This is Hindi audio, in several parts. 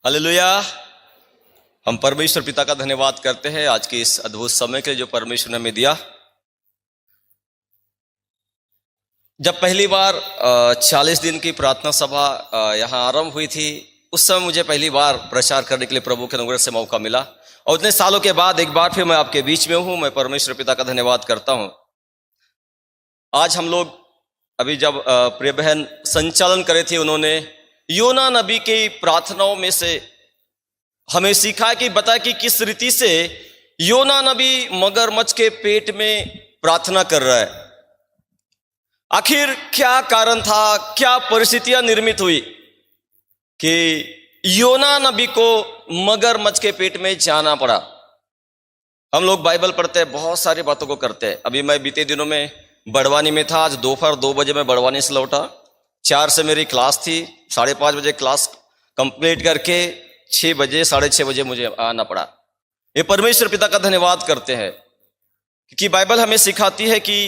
हालेलुया। हम परमेश्वर पिता का धन्यवाद करते हैं आज के इस अद्भुत समय के लिए जो परमेश्वर ने हमें दिया। जब पहली बार 40 दिन की प्रार्थना सभा यहाँ आरंभ हुई थी, उस समय मुझे पहली बार प्रचार करने के लिए प्रभु के अनुग्रह से मौका मिला और उतने सालों के बाद एक बार फिर मैं आपके बीच में हूँ। मैं परमेश्वर पिता का धन्यवाद करता हूँ। आज हम लोग अभी जब प्रिय बहन संचालन करे थे, उन्होंने योना नबी की प्रार्थनाओं में से हमें सिखाया कि बताया कि किस रीति से योना नबी मगरमच्छ के पेट में प्रार्थना कर रहा है। आखिर क्या कारण था, क्या परिस्थितियां निर्मित हुई कि योना नबी को मगरमच्छ के पेट में जाना पड़ा। हम लोग बाइबल पढ़ते हैं, बहुत सारी बातों को करते हैं। अभी मैं बीते दिनों में बड़वानी में था। आज दोपहर 2 बजे मैं बड़वानी से लौटा। 4 से मेरी क्लास थी, 5:30 बजे क्लास कंप्लीट करके 6 बजे 6:30 बजे मुझे आना पड़ा। ये परमेश्वर पिता का धन्यवाद करते हैं क्योंकि बाइबल हमें सिखाती है कि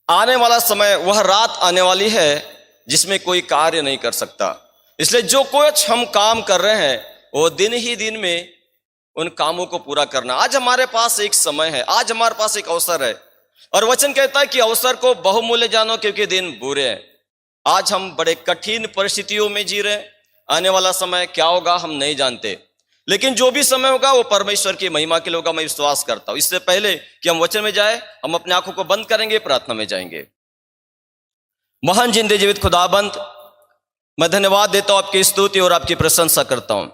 आने वाला समय वह रात आने वाली है जिसमें कोई कार्य नहीं कर सकता। इसलिए जो कुछ हम काम कर रहे हैं वो दिन ही दिन में उन कामों को पूरा करना। आज हमारे पास एक समय है, आज हमारे पास एक अवसर है और वचन कहता है कि अवसर को बहुमूल्य जानो क्योंकि दिन बुरे हैं। आज हम बड़े कठिन परिस्थितियों में जी रहे हैं। आने वाला समय क्या होगा हम नहीं जानते, लेकिन जो भी समय होगा वो परमेश्वर की महिमा के लिए होगा, मैं विश्वास करता हूं। इससे पहले कि हम वचन में जाए, हम अपने आंखों को बंद करेंगे, प्रार्थना में जाएंगे। महान जिंदे जीवित खुदाबंद, मैं धन्यवाद देता हूं, आपकी स्तुति और आपकी प्रशंसा करता हूं।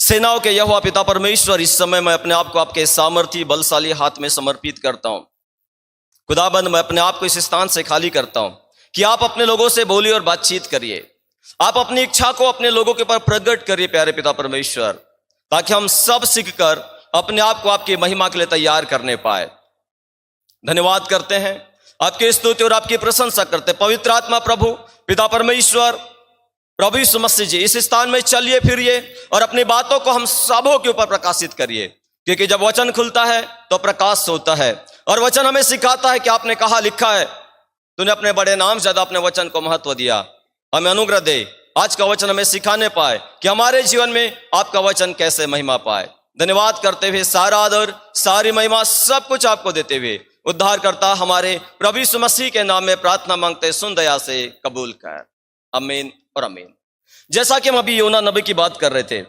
सेनाओं के यहोवा पिता परमेश्वर, इस समय मैं अपने आप को आपके सामर्थी बलशाली हाथ में समर्पित करता हूं। खुदाबंद, मैं अपने आप को इस स्थान से खाली करता हूं कि आप अपने लोगों से बोलिए और बातचीत करिए। आप अपनी इच्छा को अपने लोगों के ऊपर प्रकट करिए प्यारे पिता परमेश्वर, ताकि हम सब सीखकर अपने आप को आपकी महिमा के लिए तैयार करने पाए। धन्यवाद करते हैं, आपकी स्तुति और आपकी प्रशंसा करते हैं। पवित्र आत्मा प्रभु पिता परमेश्वर, प्रभु यीशु मसीह जी, इस स्थान में चलिए फिरिए और अपनी बातों को हम सबों के ऊपर प्रकाशित करिए, क्योंकि जब वचन खुलता है तो प्रकाश होता है और वचन हमें सिखाता है कि आपने कहा लिखा है, तूने अपने बड़े नाम से ज्यादा अपने वचन को महत्व दिया। हमें अनुग्रह दे, आज का वचन हमें सिखाने पाए कि हमारे जीवन में आपका वचन कैसे महिमा पाए। धन्यवाद करते हुए सारा आदर सारी महिमा सब कुछ आपको देते हुए उद्धार करता हमारे प्रभु यीशु मसीह के नाम में प्रार्थना मांगते, सुन दया से कबूल कर, आमीन और आमीन। जैसा कि हम अभी योना नबी की बात कर रहे थे,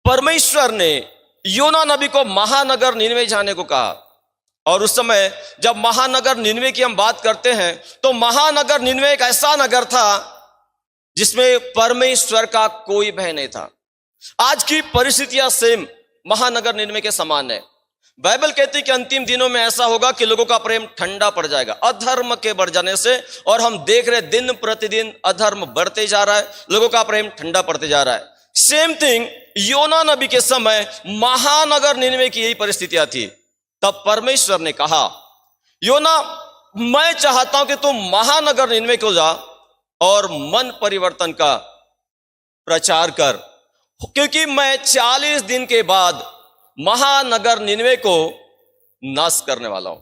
परमेश्वर ने योना नबी को महानगर निनवे जाने को कहा। और उस समय जब महानगर निनवे की हम बात करते हैं तो महानगर निनवे एक ऐसा नगर था जिसमें परमेश्वर का कोई भय नहीं था। आज की परिस्थितियां सेम महानगर निनवे के समान है। बाइबल कहती है कि अंतिम दिनों में ऐसा होगा कि लोगों का प्रेम ठंडा पड़ जाएगा अधर्म के बढ़ जाने से, और हम देख रहे दिन प्रतिदिन अधर्म बढ़ते जा रहा है, लोगों का प्रेम ठंडा पड़ते जा रहा है। सेम थिंग योना नबी के समय महानगर निनवे की यही परिस्थितियां थी। तब परमेश्वर ने कहा, योना, मैं चाहता हूं कि तुम महानगर निनवे को जा और मन परिवर्तन का प्रचार कर, क्योंकि मैं 40 दिन के बाद महानगर निनवे को नाश करने वाला हूं।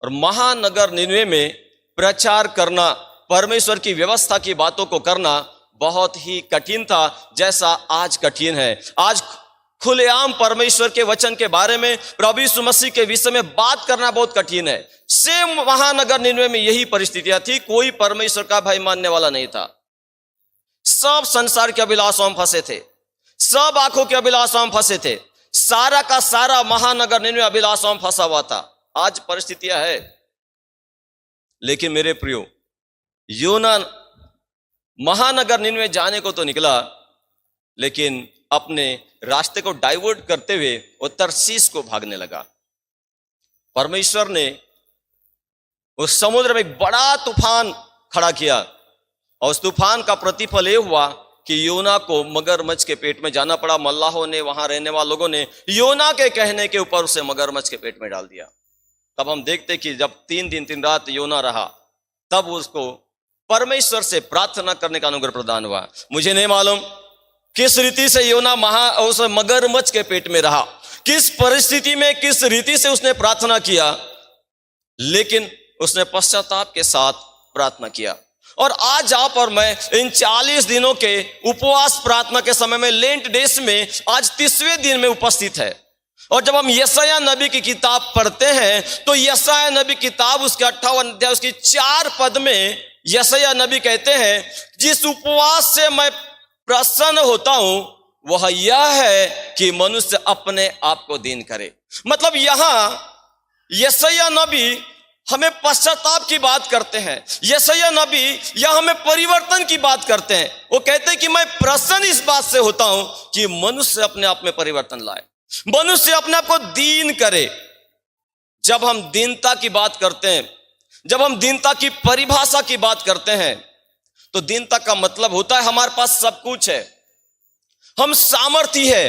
और महानगर निनवे में प्रचार करना, परमेश्वर की व्यवस्था की बातों को करना बहुत ही कठिन था, जैसा आज कठिन है। आज खुलेआम परमेश्वर के वचन के बारे में, प्रभु यीशु मसीह के विषय में बात करना बहुत कठिन है। सेम महानगर निनवे में यही परिस्थितियां थी। कोई परमेश्वर का भय मानने वाला नहीं था। सब संसार के अभिलाषाओं में फंसे थे, सब आंखों के अभिलाषाओं में फंसे थे। सारा का सारा महानगर निनवे अभिलाषाओं में फंसा हुआ था। आज परिस्थितियां है, लेकिन मेरे प्रियो, योना महानगर निनवे जाने को तो निकला, लेकिन अपने रास्ते को डाइवर्ट करते हुए वो तर्शीश को भागने लगा। परमेश्वर ने उस समुद्र में एक बड़ा तूफान खड़ा किया और उस तूफान का प्रतिफल ये हुआ कि योना को मगरमच्छ के पेट में जाना पड़ा। मल्लाहों ने, वहां रहने वाले लोगों ने योना के कहने के ऊपर उसे मगरमच्छ के पेट में डाल दिया। तब हम देखते कि जब 3 दिन 3 रात योना रहा, तब उसको परमेश्वर से प्रार्थना करने का अनुग्रह प्रदान हुआ। मुझे नहीं मालूम किस रीति से योना उस मगरमच्छ के पेट में रहा, किस परिस्थिति में, किस रीति से उसने प्रार्थना किया, लेकिन उसने पश्चाताप के साथ प्रार्थना किया। और आज आप और मैं इन 40 दिनों के उपवास प्रार्थना के समय में, लेंट डेज में आज 30वें दिन में उपस्थित है। और जब हम यशायाह नबी की किताब पढ़ते हैं तो यशायाह नबी किताब उसके 58 अध्याय उसकी 4 पद में यशायाह नबी कहते हैं, जिस उपवास से मैं प्रसन्न होता हूं वह यह है कि मनुष्य अपने आप को दीन करे। मतलब यहां यशायाह नबी हमें पश्चाताप की बात करते हैं। यशायाह नबी यह हमें परिवर्तन की बात करते हैं। वो कहते हैं कि मैं प्रसन्न इस बात से होता हूं कि मनुष्य अपने आप में परिवर्तन लाए, मनुष्य अपने आप को दीन करे। जब हम दीनता की बात करते हैं, जब हम दीनता की परिभाषा की बात करते हैं, तो दीनता का मतलब होता है हमारे पास सब कुछ है, हम सामर्थी है,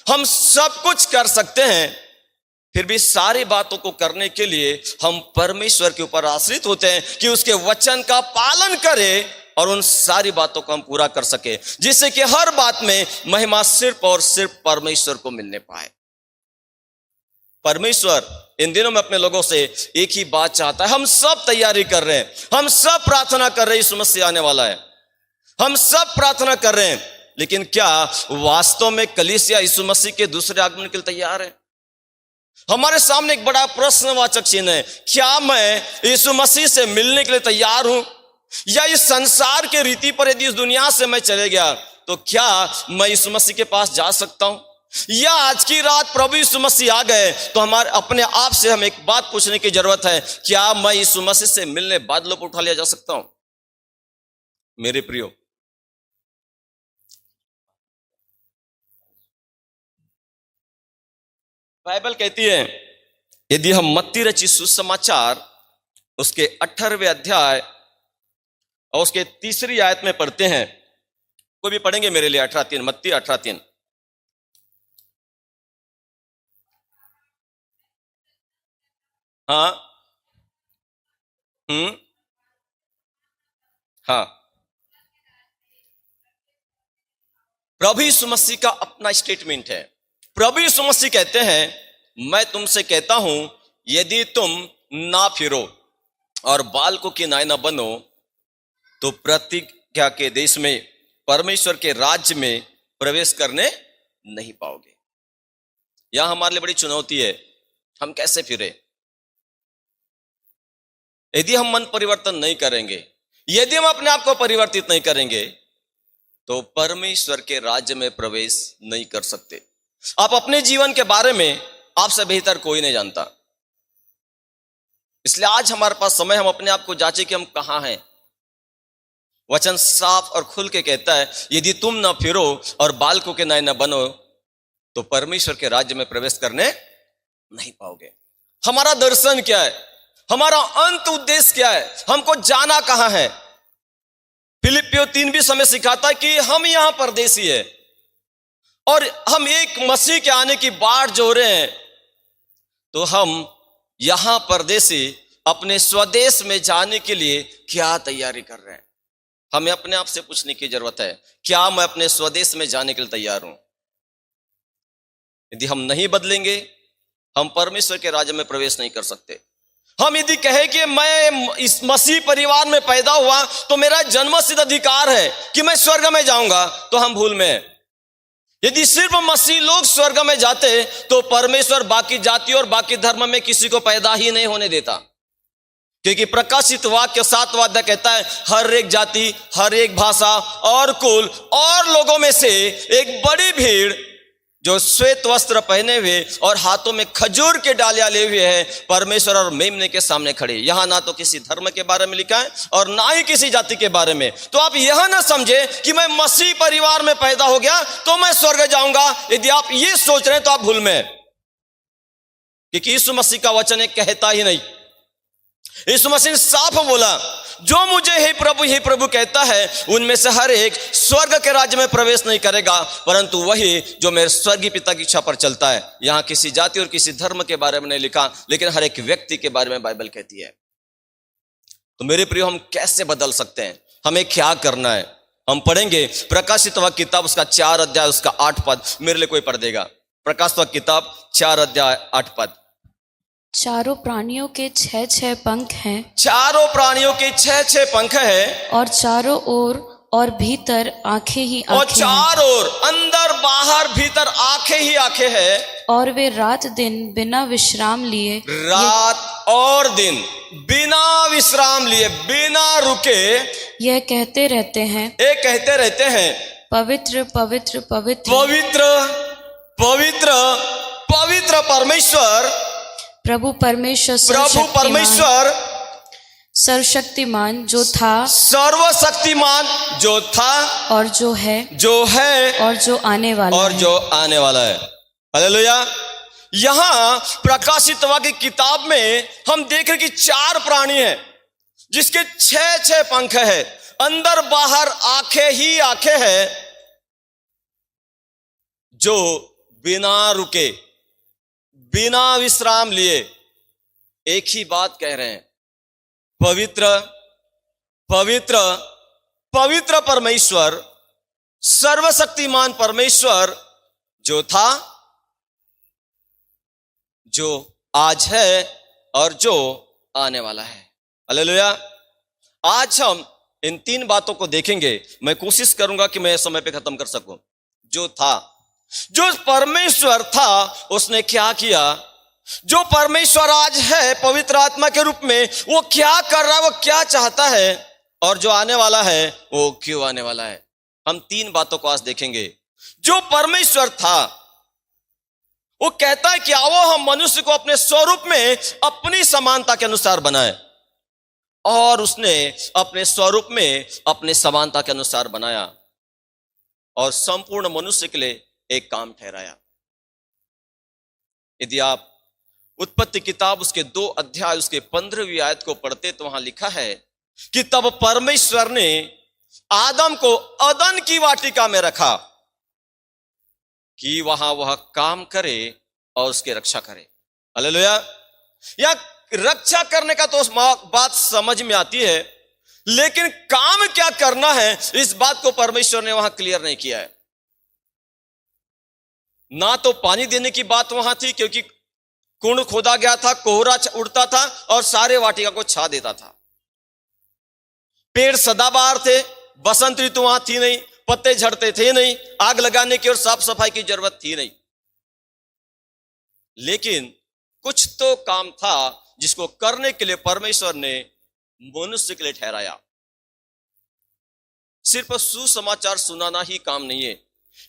हम सब कुछ कर सकते हैं, फिर भी सारी बातों को करने के लिए हम परमेश्वर के ऊपर आश्रित होते हैं कि उसके वचन का पालन करें और उन सारी बातों को हम पूरा कर सके, जिससे कि हर बात में महिमा सिर्फ और सिर्फ परमेश्वर को मिलने पाए। परमेश्वर इन दिनों में अपने लोगों से एक ही बात चाहता है। हम सब तैयारी कर रहे हैं, हम सब प्रार्थना कर रहे हैं, यीशु मसीह आने वाला है, हम सब प्रार्थना कर रहे हैं, लेकिन क्या वास्तव में कलीसिया यीशु मसीह के दूसरे आगमन के लिए तैयार है? हमारे सामने एक बड़ा प्रश्नवाचक चिन्ह है। क्या मैं यीशु मसीह से मिलने के लिए तैयार हूं? या इस संसार के रीति पर यदि इस दुनिया से मैं चले गया तो क्या मैं यीशु मसीह के पास जा सकता हूं? या आज की रात प्रभु यीशु मसीह आ गए तो हमारे अपने आप से हमें एक बात पूछने की जरूरत है, क्या मैं यीशु मसीह से मिलने बादलों पर उठा लिया जा सकता हूं? मेरे प्रियो, बाइबल कहती है, यदि हम मत्ती रचित सुसमाचार उसके 18वें अध्याय और उसके 3री आयत में पढ़ते हैं, कोई भी पढ़ेंगे मेरे लिए? 18:3, मत्ती 18:3। हाँ, हाँ, प्रभु यीशु मसीह का अपना स्टेटमेंट है। प्रभु यीशु मसीह कहते हैं, मैं तुमसे कहता हूं यदि तुम ना फिरो और बालकों की नाई ना बनो तो प्रतिज्ञा के देश में, परमेश्वर के राज्य में प्रवेश करने नहीं पाओगे। यह हमारे लिए बड़ी चुनौती है, हम कैसे फिरे? यदि हम मन परिवर्तन नहीं करेंगे, यदि हम अपने आप को परिवर्तित नहीं करेंगे तो परमेश्वर के राज्य में प्रवेश नहीं कर सकते। आप अपने जीवन के बारे में आपसे बेहतर कोई नहीं जानता, इसलिए आज हमारे पास समय, हम अपने आप को जांचें कि हम कहां हैं। वचन साफ और खुल के कहता है, यदि तुम ना फिरो और बालकों के नाई ना बनो तो परमेश्वर के राज्य में प्रवेश करने नहीं पाओगे। हमारा दर्शन क्या है? हमारा अंत उद्देश्य क्या है? हमको जाना कहां है? फिलिपियो 3 भी हमें सिखाता है कि हम यहां परदेसी है और हम एक मसीह के आने की बाट जो रहे हैं, तो हम यहां परदेसी अपने स्वदेश में जाने के लिए क्या तैयारी कर रहे हैं? हमें अपने आप से पूछने की जरूरत है, क्या मैं अपने स्वदेश में जाने के लिए तैयार हूं? यदि हम नहीं बदलेंगे, हम परमेश्वर के राज्य में प्रवेश नहीं कर सकते। हम यदि कहे कि मैं इस मसीह परिवार में पैदा हुआ तो मेरा जन्मसिद्ध अधिकार है कि मैं स्वर्ग में जाऊंगा, तो हम भूल में हैं। यदि सिर्फ मसीह लोग स्वर्ग में जाते तो परमेश्वर बाकी जाति और बाकी धर्म में किसी को पैदा ही नहीं होने देता, क्योंकि प्रकाशित वाक्य 7वां अध्याय कहता है, हर एक जाति, हर एक भाषा और कुल और लोगों में से एक बड़ी भीड़ जो श्वेत वस्त्र पहने हुए और हाथों में खजूर के डालियां लिए हुए हैं, परमेश्वर और मेमने के सामने खड़े। यहां ना तो किसी धर्म के बारे में लिखा है और ना ही किसी जाति के बारे में। तो आप यह ना समझे कि मैं मसीह परिवार में पैदा हो गया तो मैं स्वर्ग जाऊंगा। यदि आप ये सोच रहे हैं तो आप भूल में हैं, क्योंकि यीशु मसीह का वचन एक कहता ही नहीं। यीशु मसीह ने साफ बोला, जो मुझे हे प्रभु कहता है उनमें से हर एक स्वर्ग के राज्य में प्रवेश नहीं करेगा, परंतु वही जो मेरे स्वर्गीय पिता की इच्छा पर चलता है। यहां किसी जाति और किसी धर्म के बारे में नहीं लिखा, लेकिन हर एक व्यक्ति के बारे में बाइबल कहती है। तो मेरे प्रिय, हम कैसे बदल सकते हैं? हमें क्या करना है? हम पढ़ेंगे प्रकाशित वाक्य किताब उसका 4 अध्याय उसका 8 पद। मेरे लिए कोई पढ़ देगा? प्रकाशित वाक्य किताब 4 अध्याय 8 पद। चारों प्राणियों के 6 पंख हैं चारों प्राणियों के 6 पंख है और चारों ओर और भीतर आंखें ही और आंखें हैं। चारों ओर अंदर बाहर भीतर आंखें ही आंखें हैं। और वे रात दिन बिना विश्राम लिए रात और दिन बिना विश्राम लिए बिना रुके यह कहते रहते हैं, ये कहते रहते हैं, पवित्र पवित्र पवित्र पवित्र पवित्र पवित्र परमेश्वर, प्रभु परमेश्वर प्रभु परमेश्वर सर्वशक्तिमान जो था सर्वशक्तिमान जो था और जो है और जो आने वाला है। जो आने वाला है। हालेलुया। यहां प्रकाशित वाक्य की किताब में हम देख रहे कि 4 प्राणी हैं जिसके 6 पंख है, अंदर बाहर आंखें ही आंखें हैं, जो बिना रुके बिना विश्राम लिए एक ही बात कह रहे हैं, पवित्र पवित्र पवित्र परमेश्वर, सर्वशक्तिमान परमेश्वर जो था, जो आज है और जो आने वाला है। हालेलुया। आज हम इन 3 बातों को देखेंगे। मैं कोशिश करूंगा कि मैं समय पे खत्म कर सकूं। जो था, जो परमेश्वर था उसने क्या किया, जो परमेश्वर आज है पवित्र आत्मा के रूप में, वो क्या कर रहा है, वो क्या चाहता है, और जो आने वाला है वो क्यों आने वाला है। हम 3 बातों को आज देखेंगे। जो परमेश्वर था वो कहता है कि आओ हम मनुष्य को अपने स्वरूप में अपनी समानता के अनुसार बनाए, और उसने अपने स्वरूप में अपने समानता के अनुसार बनाया और संपूर्ण मनुष्य के लिए एक काम ठहराया। यदि आप उत्पत्ति किताब उसके 2 अध्याय उसके 15वीं आयत को पढ़ते तो वहां लिखा है कि तब परमेश्वर ने आदम को अदन की वाटिका में रखा कि वहां वह काम करे और उसकी रक्षा करे। हालेलुया। या रक्षा करने का तो बात समझ में आती है, लेकिन काम क्या करना है इस बात को परमेश्वर ने वहां क्लियर नहीं किया है। ना तो पानी देने की बात वहां थी, क्योंकि कुंड खोदा गया था, कोहरा उड़ता था और सारे वाटिका को छा देता था। पेड़ सदाबहार थे, बसंत ऋतु वहां थी नहीं, पत्ते झड़ते थे नहीं, आग लगाने की और साफ सफाई की जरूरत थी नहीं। लेकिन कुछ तो काम था जिसको करने के लिए परमेश्वर ने मनुष्य के लिए ठहराया। सिर्फ सुसमाचार सुनाना ही काम नहीं है।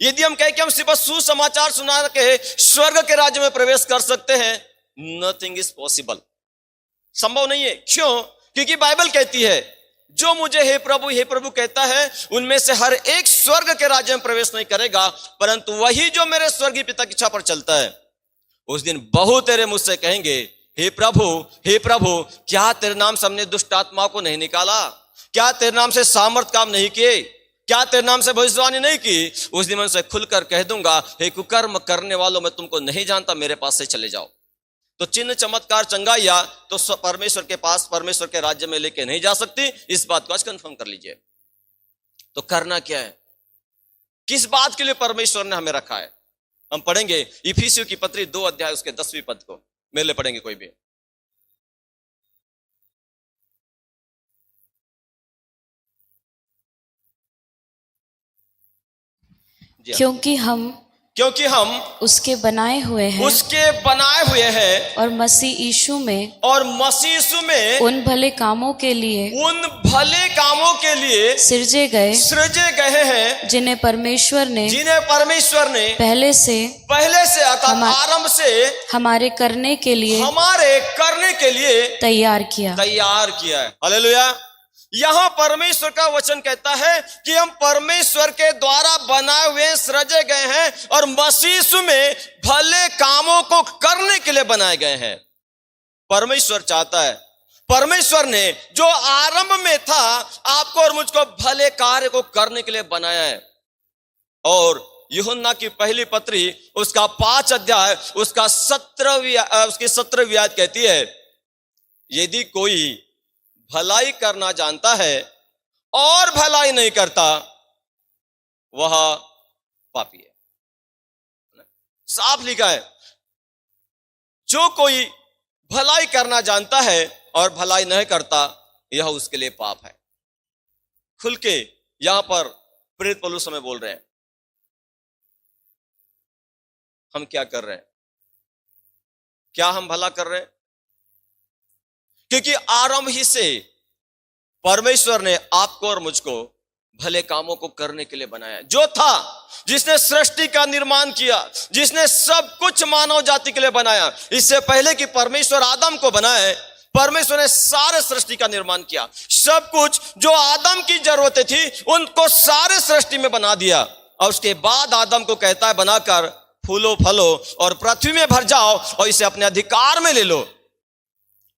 यदि हम कहें कि हम सिर्फ सुसमाचार सुना के स्वर्ग के राज्य में प्रवेश कर सकते हैं, नथिंग इज पॉसिबल, संभव नहीं है। क्यों? क्योंकि बाइबल कहती है जो मुझे हे प्रभु कहता है उनमें से हर एक स्वर्ग के राज्य में प्रवेश नहीं करेगा, परंतु वही जो मेरे स्वर्गीय पिता की इच्छा पर चलता है, उस दिन बहु तेरे मुझसे कहेंगे हे प्रभु क्या तेरे नाम से हमने दुष्ट आत्माओं को नहीं निकाला, क्या तेरे नाम से सामर्थ काम नहीं किए, क्या तेरे नाम से भविष्यवाणी नहीं की। उस दिन मैं उनसे खुलकर कह दूंगा हे कुकर्म करने वालों, मैं तुमको नहीं जानता, मेरे पास से चले जाओ। तो चिन्ह चमत्कार चंगाइया तो परमेश्वर के पास, परमेश्वर के राज्य में लेके नहीं जा सकती। इस बात को आज कंफर्म कर लीजिए। तो करना क्या है, किस बात के लिए परमेश्वर ने हमें रखा है, हम पढ़ेंगे इफिसियों की पत्री 2 अध्याय उसके 10वीं पद को। मेरे लिए पढ़ेंगे कोई भी। क्योंकि हम उसके बनाए हुए हैं और मसीह यीशु में उन भले कामों के लिए सिरजे गए हैं जिन्हें परमेश्वर ने पहले से अर्थात आरंभ से हमारे करने के लिए तैयार किया है। हालेलुया। यहां परमेश्वर का वचन कहता है कि हम परमेश्वर के द्वारा बनाए हुए सृजे गए हैं और मसीह यीशु में भले कामों को करने के लिए बनाए गए हैं। परमेश्वर चाहता है, परमेश्वर ने जो आरंभ में था आपको और मुझको भले कार्य को करने के लिए बनाया है। और यूहन्ना की पहली पत्री उसका 5 अध्याय उसका 17वीं आयत कहती है, यदि कोई भलाई करना जानता है और भलाई नहीं करता वह पापी है। साफ लिखा है, जो कोई भलाई करना जानता है और भलाई नहीं करता, यह उसके लिए पाप है। खुल के यहां पर प्रेरित पौलुस हमें बोल रहे हैं, हम क्या कर रहे हैं? क्या हम भला कर रहे हैं? क्योंकि आरंभ ही से परमेश्वर ने आपको और मुझको भले कामों को करने के लिए बनाया। जो था, जिसने सृष्टि का निर्माण किया, जिसने सब कुछ मानव जाति के लिए बनाया, इससे पहले कि परमेश्वर आदम को बनाए, परमेश्वर ने सारे सृष्टि का निर्माण किया। सब कुछ जो आदम की जरूरतें थी उनको सारे सृष्टि में बना दिया, और उसके बाद आदम को कहता है बनाकर फूलो फलो और पृथ्वी में भर जाओ और इसे अपने अधिकार में ले लो।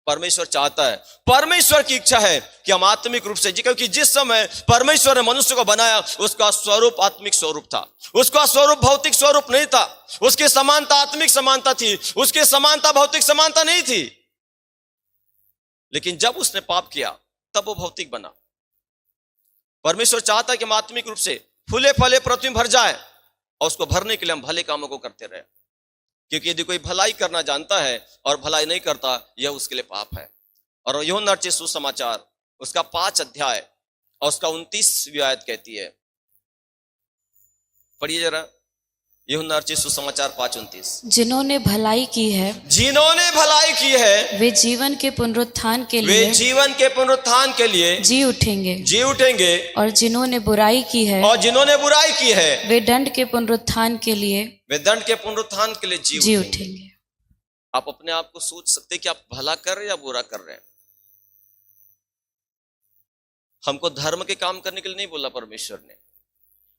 परमेश्वर चाहता है, परमेश्वर की इच्छा है कि हम आत्मिक रूप से, क्योंकि जिस समय परमेश्वर ने मनुष्य को बनाया उसका स्वरूप आत्मिक स्वरूप था, उसका स्वरूप भौतिक स्वरूप नहीं था। उसकी समानता आत्मिक समानता थी, उसकी समानता भौतिक समानता नहीं थी। लेकिन जब उसने पाप किया तब वो भौतिक बना। परमेश्वर चाहता है कि हम आत्मिक रूप से फूले फले पृथ्वी में भर जाए, और उसको भरने के लिए हम भले कामों को करते रहे। क्योंकि यदि कोई भलाई करना जानता है और भलाई नहीं करता, यह उसके लिए पाप है। और यूहन्ना रचित सुसमाचार उसका 5 अध्याय और उसका 29वीं आयत कहती है, पढ़िए जरा, यूहन्ना रचित सुसमाचार 5:29। जिन्होंने भलाई की है, जिन्होंने भलाई की है, वे जीवन के पुनरुत्थान के लिए, वे जीवन के पुनरुत्थान के लिए जी उठेंगे, जी उठेंगे। और जिन्होंने बुराई की है, और जिन्होंने बुराई की है, वे दंड के पुनरुत्थान के लिए, वे दंड के पुनरुत्थान के लिए जी उठेंगे। आप अपने आप को सोच सकते हैं कि आप भला कर रहे हैं या बुरा कर रहे हैं। हमको धर्म के काम करने के लिए नहीं बोला परमेश्वर ने,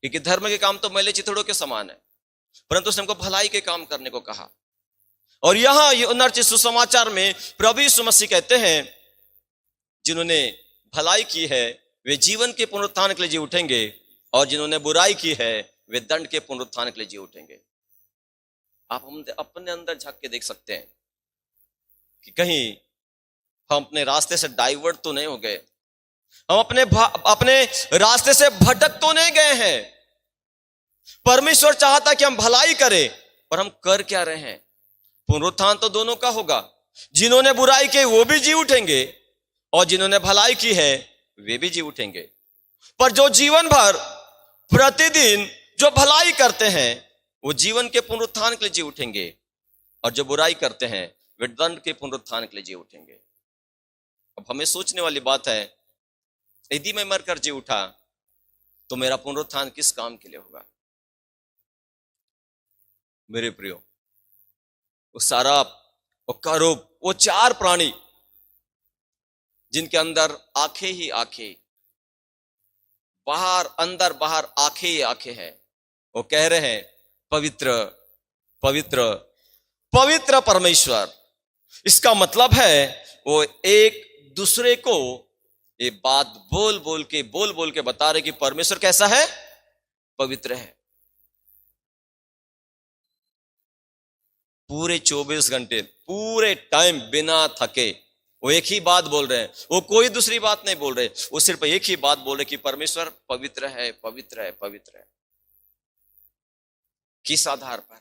क्योंकि धर्म के काम तो मैले चिथड़ों के समान है, परंतु उसने हमको भलाई के काम करने को कहा। और यहां यूहन्ना रचित सुसमाचार में प्रभु यीशु मसीह कहते हैं, जिन्होंने भलाई की है वे जीवन के पुनरुत्थान के लिए जी उठेंगे, और जिन्होंने बुराई की है वे दंड के पुनरुत्थान के लिए जी उठेंगे। आप हम अपने अंदर झांक के देख सकते हैं कि कहीं हम अपने रास्ते से डाइवर्ट तो नहीं हो गए, हम अपने रास्ते से भटक तो नहीं गए हैं। परमेश्वर चाहता कि हम भलाई करें, पर हम कर क्या रहे हैं? पुनरुत्थान तो दोनों का होगा। जिन्होंने बुराई की वो भी जी उठेंगे, और जिन्होंने भलाई की है वे भी जी उठेंगे। पर जो जीवन भर प्रतिदिन जो भलाई करते हैं वो जीवन के पुनरुत्थान के लिए जी उठेंगे, और जो बुराई करते हैं वे दंड के पुनरुत्थान के लिए जी उठेंगे। अब हमें सोचने वाली बात है, यदि मैं मरकर जी उठा तो मेरा पुनरुत्थान किस काम के लिए होगा? मेरे प्रियो, वो साराप, वो करूब, वो 4 प्राणी जिनके अंदर आंखें ही आंखें, बाहर अंदर बाहर आंखें ही आंखें हैं, वो कह रहे हैं पवित्र पवित्र पवित्र परमेश्वर। इसका मतलब है वो एक दूसरे को ये बात बोल बोल के बता रहे कि परमेश्वर कैसा है? पवित्र है। पूरे 24 घंटे, पूरे टाइम बिना थके वो एक ही बात बोल रहे हैं, वो कोई दूसरी बात नहीं बोल रहे, वो सिर्फ एक ही बात बोल रहे कि परमेश्वर पवित्र है, पवित्र है, पवित्र है। किस आधार पर,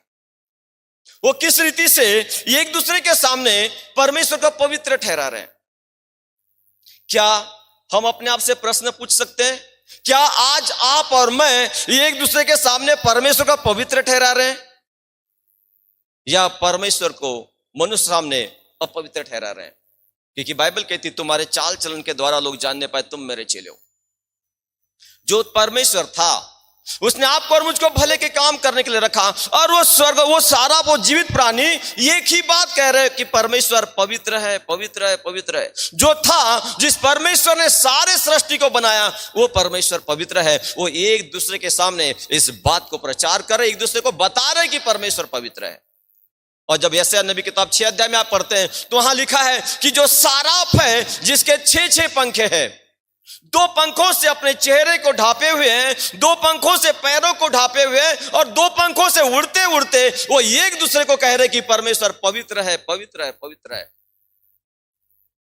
वो किस रीति से एक दूसरे के सामने परमेश्वर को पवित्र ठहरा रहे हैं? क्या हम अपने आप से प्रश्न पूछ सकते हैं, क्या आज आप और मैं एक दूसरे के सामने परमेश्वर को पवित्र ठहरा रहे हैं, या परमेश्वर को मनुष्य सामने अपवित्र ठहरा रहे हैं? क्योंकि बाइबल कहती तुम्हारे चाल चलन के द्वारा लोग जानने पाए तुम मेरे चेले हो। जो परमेश्वर था उसने आपको और मुझको भले के काम करने के लिए रखा, और वो स्वर्ग, वो सारा वो जीवित प्राणी एक ही बात कह रहे हैं कि परमेश्वर पवित्र है, पवित्र है, पवित्र है। जो था, जिस परमेश्वर ने सारे सृष्टि को बनाया, वो परमेश्वर पवित्र है। वो एक दूसरे के सामने इस बात को प्रचार कर रहे, एक दूसरे को बता रहे कि परमेश्वर पवित्र है। और जब यशायाह नबी किताब 6 अध्याय में आप पढ़ते हैं तो वहां लिखा है कि जो साराप है जिसके 6 पंखे हैं, 2 पंखों से अपने चेहरे को ढांपे हुए हैं, 2 पंखों से पैरों को ढांपे हुए हैं, और 2 पंखों से उड़ते उड़ते वो एक दूसरे को कह रहे कि परमेश्वर पवित्र है, पवित्र है, पवित्र है।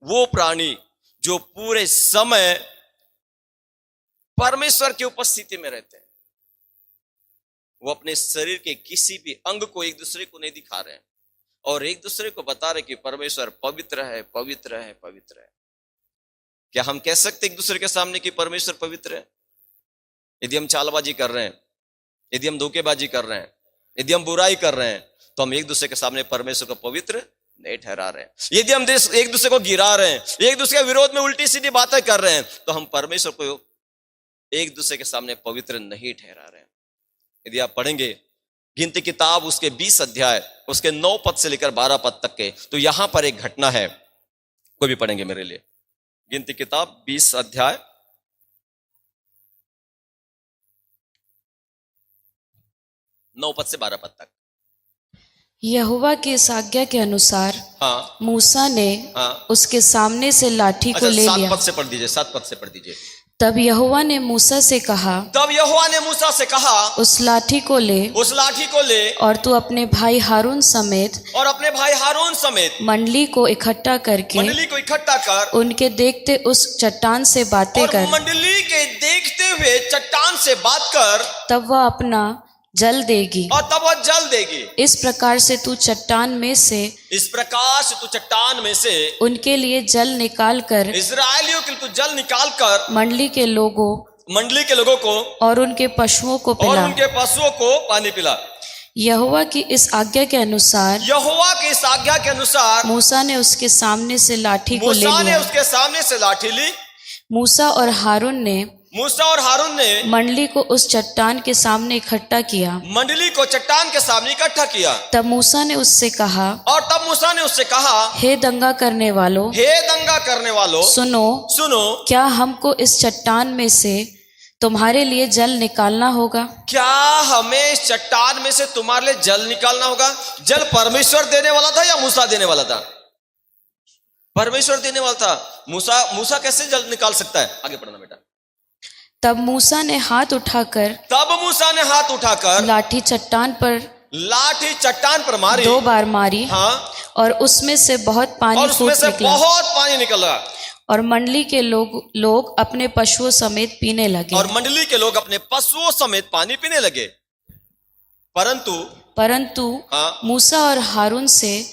वो प्राणी जो पूरे समय परमेश्वर की उपस्थिति में रहते हैं, वो अपने शरीर के किसी भी अंग को एक दूसरे को नहीं दिखा रहे हैं, और एक दूसरे को बता रहे कि परमेश्वर पवित्र है, पवित्र है, पवित्र है। क्या हम कह सकते एक दूसरे के सामने कि परमेश्वर पवित्र है? यदि हम चालबाजी कर रहे हैं, यदि हम धोखेबाजी कर रहे हैं, यदि हम बुराई कर रहे हैं, तो हम एक दूसरे के सामने परमेश्वर को पवित्र नहीं ठहरा रहे हैं। यदि हम एक दूसरे को गिरा रहे हैं, एक दूसरे के विरोध में उल्टी सीधी बातें कर रहे हैं, तो हम परमेश्वर को एक दूसरे के सामने पवित्र नहीं ठहरा रहे हैं। यदि आप पढ़ेंगे गिनती किताब उसके 20 अध्याय उसके 9 पद से लेकर 12 पद तक के, तो यहां पर एक घटना है, कोई भी पढ़ेंगे मेरे लिए। गिनती किताब 20 अध्याय 9 पद से 12 पद तक। यहोवा की इस आज्ञा के अनुसार हाँ, मूसा ने उसके सामने से लाठी को ले 7 लिया। पद से पढ़ दीजिए, 7 पद से पढ़ दीजिए। तब यहोवा ने मूसा से कहा, उस लाठी को ले, और तू अपने भाई हारून समेत मंडली को इकट्ठा कर उनके देखते उस चट्टान से बातें कर, मंडली के देखते हुए चट्टान से बात कर, तब वह अपना जल देगी। इस प्रकार से तू चट्टान में से उनके लिए जल निकाल कर, इस्राएलियों के लिए तू जल निकाल कर मंडली के लोगों को और उनके पशुओं को पानी पिला। यहोवा की इस आज्ञा के अनुसार मूसा ने उसके सामने से लाठी को ले लिया। मूसा और हारून ने मंडली को उस चट्टान के सामने इकट्ठा किया। तब मूसा ने उससे कहा, हे दंगा करने वालों, सुनो, क्या हमको इस चट्टान में से तुम्हारे लिए जल निकालना होगा? क्या हमें इस चट्टान में से तुम्हारे लिए जल निकालना होगा? जल परमेश्वर देने वाला था या मूसा देने वाला था? परमेश्वर देने वाला था। मूसा कैसे जल निकाल सकता है? आगे पढ़ना बेटा। तब मूसा ने हाथ उठाकर लाठी चट्टान पर मारी, 2 बार मारी। हाँ, और उसमें से बहुत पानी निकला। और मंडली के लोग अपने पशुओं समेत पीने लगे। परंतु मूसा और हारून से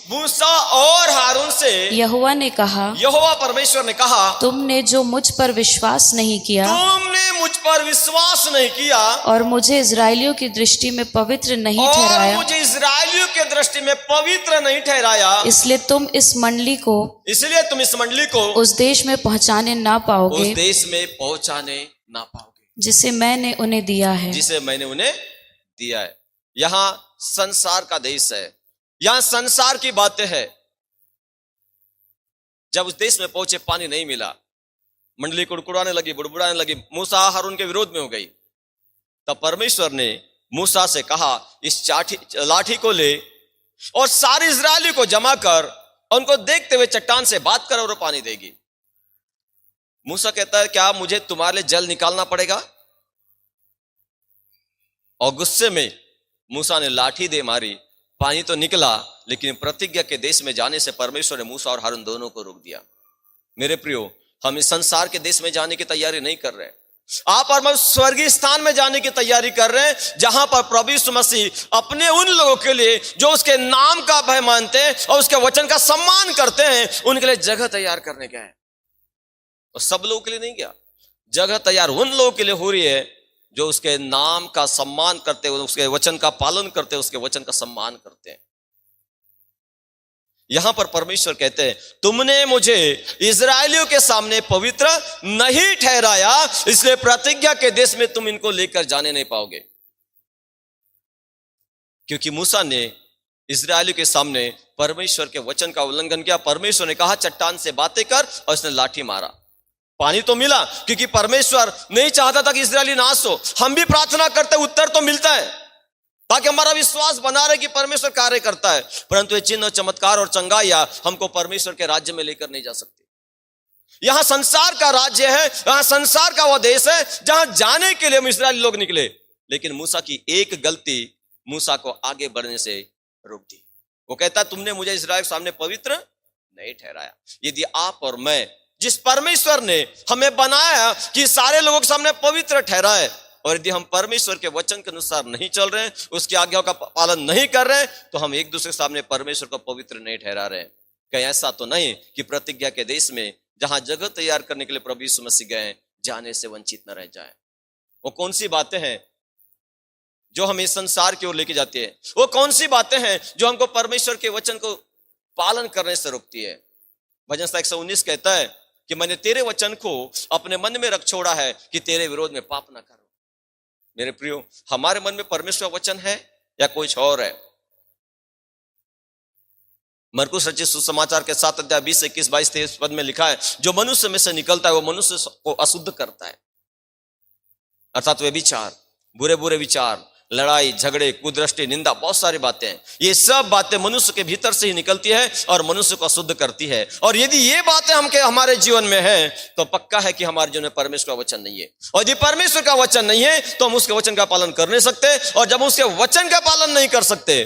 यहोवा परमेश्वर ने कहा, तुमने जो मुझ पर विश्वास नहीं किया और मुझे इजराइलियों की दृष्टि में पवित्र नहीं ठहराया, इसलिए तुम इस मंडली को उस देश में पहुंचाने ना पाओगे जिसे मैंने उन्हें दिया है। यहाँ संसार का देश है, यहाँ संसार की बातें है। जब उस देश में पहुंचे, पानी नहीं मिला, मंडली कुड़कुड़ाने लगी, बुड़बुड़ाने लगी, मूसा हारून के विरोध में हो गई। तब परमेश्वर ने मूसा से कहा, इस लाठी को ले और सारे इजरायली को जमा कर, उनको देखते हुए चट्टान से बात कर और पानी देगी। मूसा कहता है, क्या मुझे तुम्हारे लिए जल निकालना पड़ेगा? और गुस्से में मूसा ने लाठी दे मारी, पानी तो निकला, लेकिन प्रतिज्ञा के देश में जाने से परमेश्वर ने मूसा और हारून दोनों को रोक दिया। मेरे प्रियो, हम इस संसार के देश में जाने की तैयारी नहीं कर रहे। आप और मैं स्वर्गीय स्थान में जाने की तैयारी कर रहे हैं, जहां पर प्रभु यीशु मसीह अपने उन लोगों के लिए जो उसके नाम का भय मानते हैं और उसके वचन का सम्मान करते हैं, उनके लिए जगह तैयार करने गया है। और सब लोगों के लिए नहीं गया, जगह तैयार उन लोगों के लिए हो रही है जो उसके नाम का सम्मान करते हैं, उसके वचन का पालन करते हैं, उसके वचन का सम्मान करते हैं। यहां पर परमेश्वर कहते हैं, तुमने मुझे इजरायलियों के सामने पवित्र नहीं ठहराया, इसलिए प्रतिज्ञा के देश में तुम इनको लेकर जाने नहीं पाओगे। क्योंकि मूसा ने इजरायलियों के सामने परमेश्वर के वचन का उल्लंघन किया। परमेश्वर ने कहा, चट्टान से बातें कर, और उसने लाठी मारा। पानी तो मिला, क्योंकि परमेश्वर नहीं चाहता था कि इजरायली नाश हो। हम भी प्रार्थना करते, उत्तर तो मिलता है, ताकि हमारा विश्वास बना रहे कि परमेश्वर कार्य करता है। परंतु ये चिन्ह, चमत्कार और चंगाइयां हमको परमेश्वर के राज्य में लेकर नहीं जा सकते। यहां संसार का राज्य है, यहां संसार का वह देश है जहां जाने के लिए हम इस्राएली लोग निकले। लेकिन मूसा की एक गलती मूसा को आगे बढ़ने से रोक दी। वो कहता, तुमने मुझे इस्राएल के सामने पवित्र नहीं ठहराया। यदि आप और मैं, जिस परमेश्वर ने हमें बनाया कि सारे लोगों के सामने पवित्र ठहराए, और यदि हम परमेश्वर के वचन के अनुसार नहीं चल रहे हैं, उसकी आज्ञाओं का पालन नहीं कर रहे हैं, तो हम एक दूसरे के सामने परमेश्वर को पवित्र नहीं ठहरा रहे हैं। कहीं ऐसा तो नहीं कि प्रतिज्ञा के देश में जहां जगह तैयार करने के लिए प्रभु यीशु मसीह गए हैं, जाने से वंचित न रह जाए। वो कौन सी बातें हैं जो हमें संसार की ओर लेके जाती है? वो कौन सी बातें हैं जो हमको परमेश्वर के वचन को पालन करने से रोकती है? भजन 119 कहता है कि मैंने तेरे वचन को अपने मन में रख छोड़ा है कि तेरे विरोध में पाप ना करो। मेरे प्रियो, हमारे मन में परमेश्वर का वचन है या कुछ और है? मरकुस रचित सुसमाचार के 7 अध्याय 20, 21, 22, 23 पद में लिखा है, जो मनुष्य में से निकलता है वो मनुष्य को अशुद्ध करता है। अर्थात वे विचार, बुरे बुरे विचार, लड़ाई झगड़े, कुदृष्टि, निंदा, बहुत सारी बातें हैं। ये सब बातें मनुष्य के भीतर से ही निकलती है और मनुष्य को अशुद्ध करती है। और यदि ये बातें हमारे जीवन में है तो पक्का है कि हमारे जीवन में परमेश्वर का वचन नहीं है। और यदि परमेश्वर का वचन नहीं है तो हम उसके वचन का पालन कर नहीं सकते, और जब उसके वचन का पालन नहीं कर सकते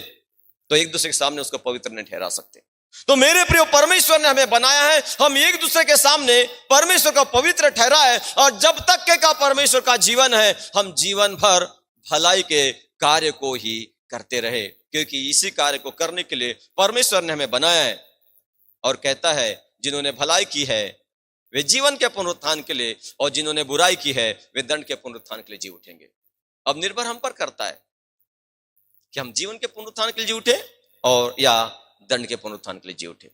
तो एक दूसरे के सामने उसको पवित्र नहीं ठहरा सकते। तो मेरे प्रिय, परमेश्वर ने हमें बनाया है, हम एक दूसरे के सामने परमेश्वर का पवित्र ठहरा है, और जब तक के का परमेश्वर का जीवन है, हम जीवन भर भलाई के कार्य को ही करते रहे, क्योंकि इसी कार्य को करने के लिए परमेश्वर ने हमें बनाया है। और कहता है, जिन्होंने भलाई की है वे जीवन के पुनरुत्थान के लिए, और जिन्होंने बुराई की है वे दंड के पुनरुत्थान के लिए जी उठेंगे। अब निर्भर हम पर करता है कि हम जीवन के पुनरुत्थान के लिए जी उठे और या दंड के पुनरुत्थान के लिए जी उठे।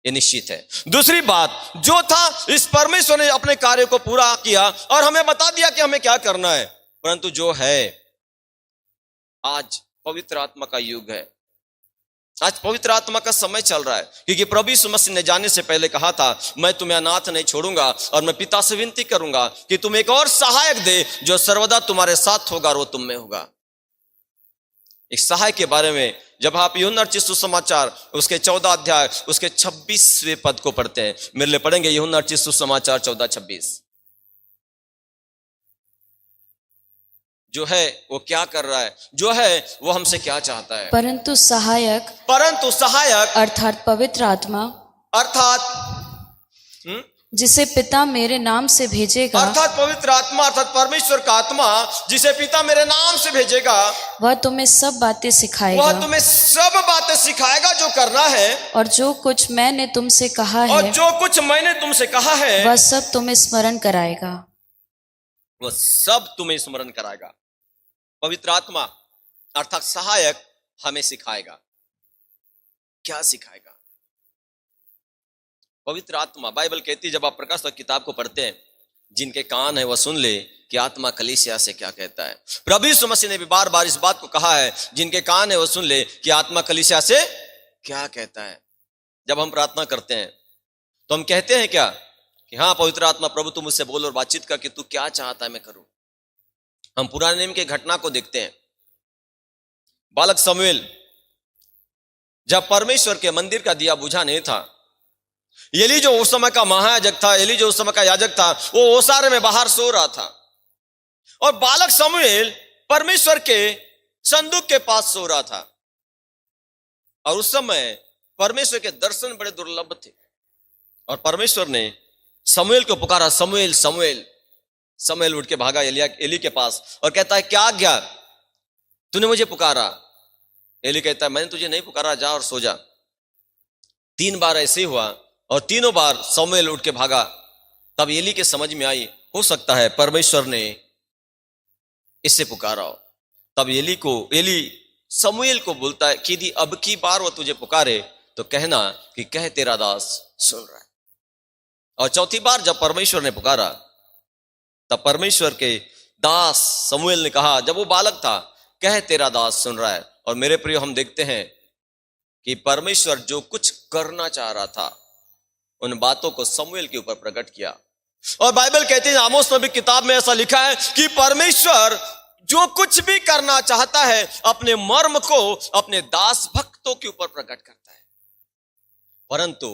ये निश्चित है। दूसरी बात जो था, इस परमेश्वर ने अपने कार्य को पूरा किया और हमें बता दिया कि हमें क्या करना है। परंतु जो है, आज पवित्र आत्मा का युग है, आज पवित्र आत्मा का समय चल रहा है, क्योंकि प्रभु यीशु मसीह ने जाने से पहले कहा था, मैं तुम्हें अनाथ नहीं छोड़ूंगा, और मैं पिता से विनती करूंगा कि तुम एक और सहायक दे जो सर्वदा तुम्हारे साथ होगा और वो तुम में होगा। एक सहायक के बारे में जब आप यूहन्ना रचित सुसमाचार उसके 14 अध्याय उसके 26वें पद को पढ़ते हैं, मेरे लिए पढ़ेंगे यूहन्ना रचित सुसमाचार 14:26। जो है वो क्या कर रहा है, जो है वो हमसे क्या चाहता है? परंतु सहायक अर्थात पवित्र आत्मा, अर्थात जिसे पिता मेरे नाम से भेजेगा, अर्थात पवित्र आत्मा अर्थात परमेश्वर का आत्मा जिसे पिता मेरे नाम से भेजेगा, वह तुम्हें सब बातें सिखाएगा, वह तुम्हें सब बातें सिखाएगा जो करना है, और जो कुछ मैंने तुमसे कहा है, और जो कुछ मैंने तुमसे कहा है वह सब तुम्हें स्मरण कराएगा, वह सब तुम्हें स्मरण कराएगा। पवित्र आत्मा अर्थात सहायक हमें सिखाएगा। क्या सिखाएगा? पवित्र आत्मा, बाइबल कहती है, जब आप प्रकाश की किताब को पढ़ते हैं, जिनके कान है वह सुन ले कि आत्मा कलीसिया से क्या कहता है। प्रभु यीशु मसीह ने भी बार बार इस बात को कहा है, जिनके कान है वह सुन ले कि आत्मा कलीसिया से क्या कहता है। जब हम प्रार्थना करते हैं तो हम कहते हैं क्या कि हाँ पवित्र आत्मा, प्रभु तू मुझसे बोल और बातचीत कर कि तू क्या चाहता है मैं करूं। हम पुराने नियम के घटना को देखते हैं। बालक शमूएल, जब परमेश्वर के मंदिर का दिया बुझा नहीं था, एली जो उस समय का महायाजक था, एली जो उस समय का याजक था, वो ओसारे में बाहर सो रहा था, और बालक शमूएल परमेश्वर के संदूक के पास सो रहा था। और उस समय परमेश्वर के दर्शन बड़े दुर्लभ थे, और परमेश्वर ने शमूएल को पुकारा, शमूएल शमूएल। शमूएल उठ के भागा एली के पास और कहता है, क्या आज्ञा, तूने मुझे पुकारा? एली कहता है, मैंने तुझे नहीं पुकारा, जा और सो जा। 3 बार ऐसे ही हुआ, और तीनों बार शमूएल उठ के भागा। तब एली के समझ में आई, हो सकता है परमेश्वर ने इससे पुकारा हो। तब एली शमूएल को बोलता है कि यदि अब की बार वो तुझे पुकारे तो कहना कि कह तेरा दास सुन रहा है। और चौथी बार जब परमेश्वर ने पुकारा, तब परमेश्वर के दास शमूएल ने कहा, जब वो बालक था, कह तेरा दास सुन रहा है। और मेरे प्रिय, हम देखते हैं कि परमेश्वर जो कुछ करना चाह रहा था, उन बातों को शमूएल के ऊपर प्रकट किया। और बाइबल कहती है, आमोस नबी किताब में ऐसा लिखा है कि परमेश्वर जो कुछ भी करना चाहता है, अपने मर्म को अपने दास भक्तों के ऊपर प्रकट करता है। परंतु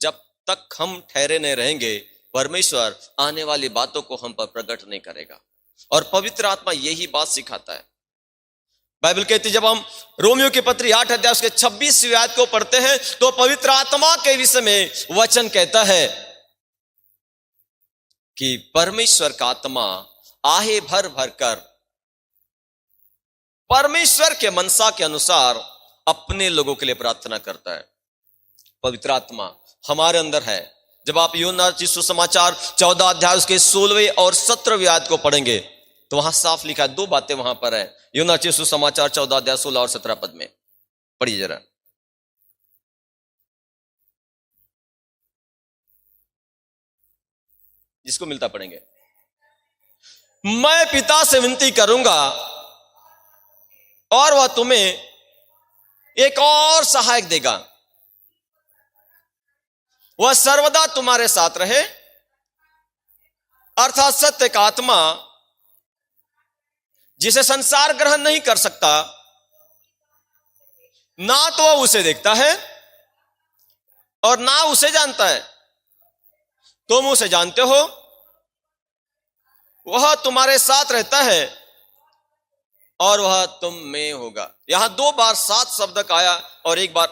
जब तक हम ठहरे नहीं रहेंगे, परमेश्वर आने वाली बातों को हम पर प्रकट नहीं करेगा। और पवित्र आत्मा यही बात सिखाता है। बाइबल कहती है, जब हम रोमियो की पत्री 8 अध्याय उसके 26वीं आयत को पढ़ते हैं, तो पवित्र आत्मा के विषय में वचन कहता है कि परमेश्वर का आत्मा आहे भर भर कर परमेश्वर के मनसा के अनुसार अपने लोगों के लिए प्रार्थना करता है। पवित्र आत्मा हमारे अंदर है। जब आप यूहन्ना रचित सुसमाचार 14 अध्याय उसके 16वें और 17वें आयत को पढ़ेंगे तो वहां साफ लिखा है, दो बातें वहां पर है। यूहन्ना रचित सुसमाचार 14 अध्याय 16 और 17 पद में पढ़िए जरा। जिसको मिलता पढ़ेंगे। मैं पिता से विनती करूंगा और वह तुम्हें एक और सहायक देगा, वह सर्वदा तुम्हारे साथ रहे, अर्थात सत्य का आत्मा, जिसे संसार ग्रहण नहीं कर सकता, ना तो वह उसे देखता है और ना उसे जानता है। तुम उसे जानते हो, वह तुम्हारे साथ रहता है और वह तुम में होगा। यहां 2 बार साथ शब्द का आया और एक बार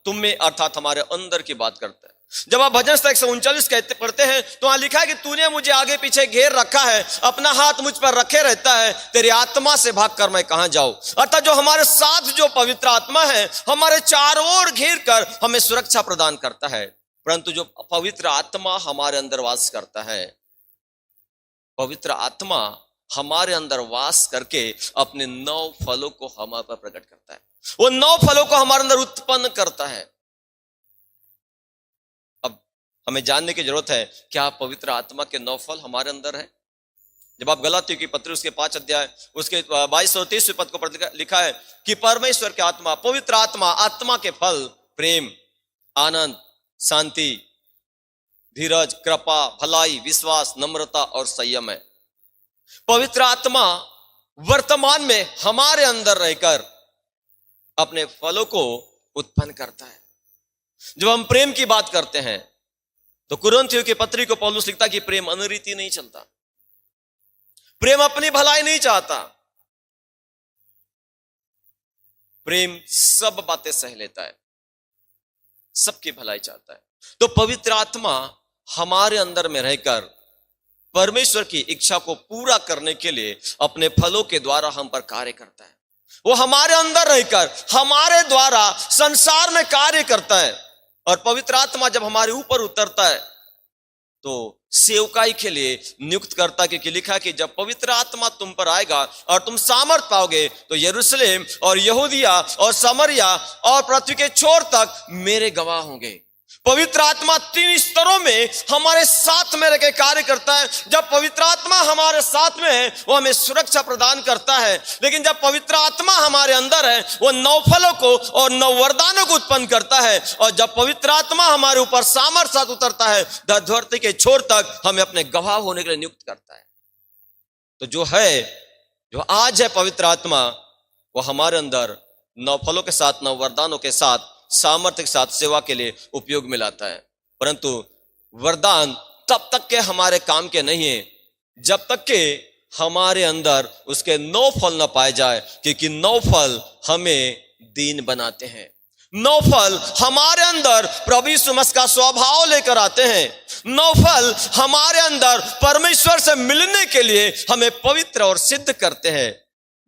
तुम में अर्थात हमारे अंदर की बात करता है। जब आप भजन 139 कहते पढ़ते हैं तो वहां लिखा है कि तूने मुझे आगे पीछे घेर रखा है, अपना हाथ मुझ पर रखे रहता है, तेरी आत्मा से भागकर मैं कहां जाऊं। अर्थात जो हमारे साथ जो पवित्र आत्मा है हमारे चारों ओर घेर कर हमें सुरक्षा प्रदान करता है। परंतु जो पवित्र आत्मा हमारे अंदर वास करता है, पवित्र आत्मा हमारे अंदर वास करके अपने 9 फलों को हमारे पर प्रकट करता है। वो 9 फलों को हमारे अंदर उत्पन्न करता है। अब हमें जानने की जरूरत है क्या पवित्र आत्मा के 9 फल हमारे अंदर है। जब आप गलातियों की पत्री उसके 5 अध्याय उसके 22 और 23 पद को लिखा है कि परमेश्वर के आत्मा, पवित्र आत्मा, आत्मा के फल प्रेम, आनंद, शांति, धीरज, कृपा, भलाई, विश्वास, नम्रता और संयम है। पवित्र आत्मा वर्तमान में हमारे अंदर रहकर अपने फलों को उत्पन्न करता है। जब हम प्रेम की बात करते हैं तो कुरिन्थियों की पत्री को पौलुस लिखता कि प्रेम अनरीति नहीं चलता, प्रेम अपनी भलाई नहीं चाहता, प्रेम सब बातें सह लेता है, सबकी भलाई चाहता है। तो पवित्र आत्मा हमारे अंदर में रहकर परमेश्वर की इच्छा को पूरा करने के लिए अपने फलों के द्वारा हम पर कार्य करता है। वो हमारे अंदर रहकर हमारे द्वारा संसार में कार्य करता है। और पवित्र आत्मा जब हमारे ऊपर उतरता है तो सेवकाई के लिए नियुक्त करता है, क्योंकि लिखा कि जब पवित्र आत्मा तुम पर आएगा और तुम सामर्थ पाओगे तो यरूशलेम और यहूदिया और समरिया और पृथ्वी के छोर तक मेरे गवाह होंगे। पवित्र आत्मा 3 स्तरों में हमारे साथ में रहकर कार्य करता है। जब पवित्र आत्मा हमारे साथ में है वो हमें सुरक्षा प्रदान करता है, लेकिन जब पवित्र आत्मा हमारे अंदर है वो 9 फलों को और 9 वरदानों को उत्पन्न करता है। और जब पवित्र आत्मा हमारे ऊपर सामर्थ्य साथ उतरता है धरती के छोर तक हमें अपने गवाह होने के लिए नियुक्त करता है। तो जो आज है पवित्र आत्मा वो हमारे अंदर 9 फलों के साथ, 9 वरदानों के साथ, सामर्थ्य के साथ सेवा के लिए उपयोग में लाता है। परंतु वरदान तब तक के हमारे काम के नहीं है जब तक के हमारे अंदर उसके 9 फल न पाए जाए, क्योंकि 9 फल हमें दीन बनाते हैं। 9 फल हमारे अंदर प्रभु यीशु मसीह का स्वभाव लेकर आते हैं। 9 फल हमारे अंदर परमेश्वर से मिलने के लिए हमें पवित्र और सिद्ध करते हैं।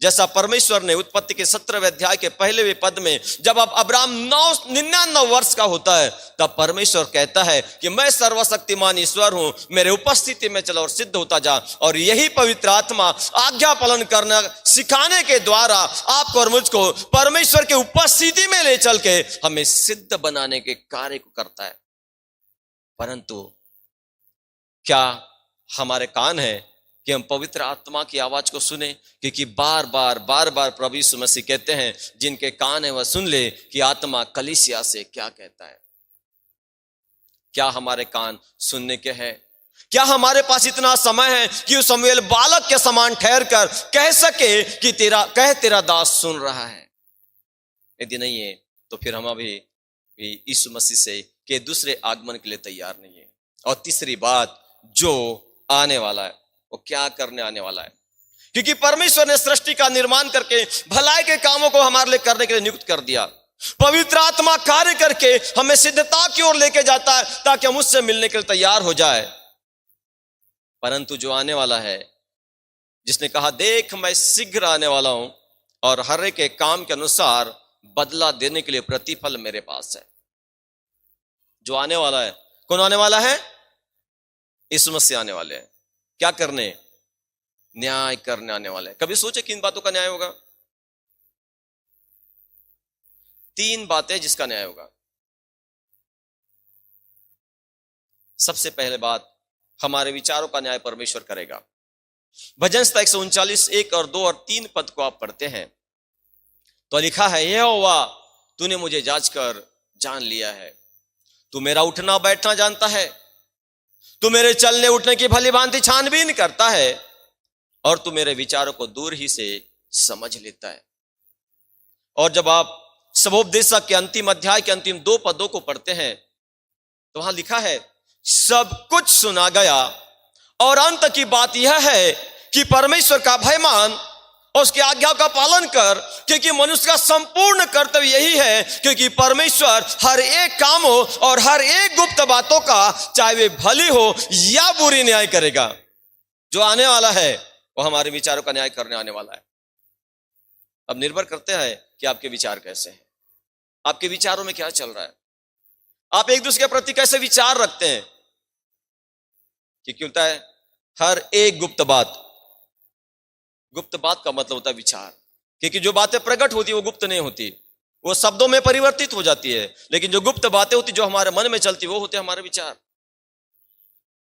जैसा परमेश्वर ने उत्पत्ति के 17वें अध्याय के 1वें पद में जब अब अब्राहम 99 वर्ष का होता है तब परमेश्वर कहता है कि मैं सर्वशक्तिमान ईश्वर हूं, मेरे उपस्थिति में चलो और सिद्ध होता जा। और यही पवित्र आत्मा आज्ञा पालन करना सिखाने के द्वारा आपको और मुझको परमेश्वर के उपस्थिति में ले चल के हमें सिद्ध बनाने के कार्य को करता है। परंतु क्या हमारे कान है कि हम पवित्र आत्मा की आवाज को सुने? क्योंकि बार बार प्रभु यीशु मसीह कहते हैं जिनके कान है वह सुन ले कि आत्मा कलीसिया से क्या कहता है। क्या हमारे कान सुनने के हैं? क्या हमारे पास इतना समय है कि उस शमूएल बालक के समान ठहर कर कह सके कि तेरा दास सुन रहा है? यदि नहीं है तो फिर हम अभी यीशु मसीह से के दूसरे आगमन के लिए तैयार नहीं है। और तीसरी बात, जो आने वाला है वो क्या करने आने वाला है? क्योंकि परमेश्वर ने सृष्टि का निर्माण करके भलाई के कामों को हमारे लिए करने के लिए नियुक्त कर दिया। पवित्र आत्मा कार्य करके हमें सिद्धता की ओर लेके जाता है ताकि हम उससे मिलने के लिए तैयार हो जाए। परंतु जो आने वाला है जिसने कहा, देख मैं शीघ्र आने वाला हूं और हर एक के काम के अनुसार बदला देने के लिए प्रतिफल मेरे पास है। जो आने वाला है, कौन आने वाला है? यीशु मसीह आने वाले हैं। क्या करने? न्याय करने आने वाले हैं। कभी सोचे किन बातों का न्याय होगा? 3 बातें जिसका न्याय होगा। सबसे पहले बात, हमारे विचारों का न्याय परमेश्वर करेगा। भजन संहिता 139 1 और 2 और 3 पद को आप पढ़ते हैं तो लिखा है, यहोवा तूने मुझे जांच कर जान लिया है, तू मेरा उठना बैठना जानता है, तू मेरे चलने उठने की भली भांति छानबीन करता है और तू मेरे विचारों को दूर ही से समझ लेता है। और जब आप सबोपदेशक के अंतिम अध्याय के अंतिम 2 पदों को पढ़ते हैं तो वहां लिखा है, सब कुछ सुना गया और अंत की बात यह है कि परमेश्वर का भय मान और उसकी आज्ञा का पालन कर, क्योंकि मनुष्य का संपूर्ण कर्तव्य यही है, क्योंकि परमेश्वर हर एक काम हो और हर एक गुप्त बातों का, चाहे वे भली हो या बुरी, न्याय करेगा। जो आने वाला है वो हमारे विचारों का न्याय करने आने वाला है। अब निर्भर करते हैं कि आपके विचार कैसे हैं, आपके विचारों में क्या चल रहा है, आप एक दूसरे के प्रति कैसे विचार रखते हैं। क्योंकि होता है हर एक गुप्त बात का मतलब होता है विचार, क्योंकि जो बातें प्रकट होती है वो गुप्त नहीं होती, वो शब्दों में परिवर्तित हो जाती है, लेकिन जो गुप्त बातें होती, जो हमारे मन में चलती, वो होते हमारे विचार।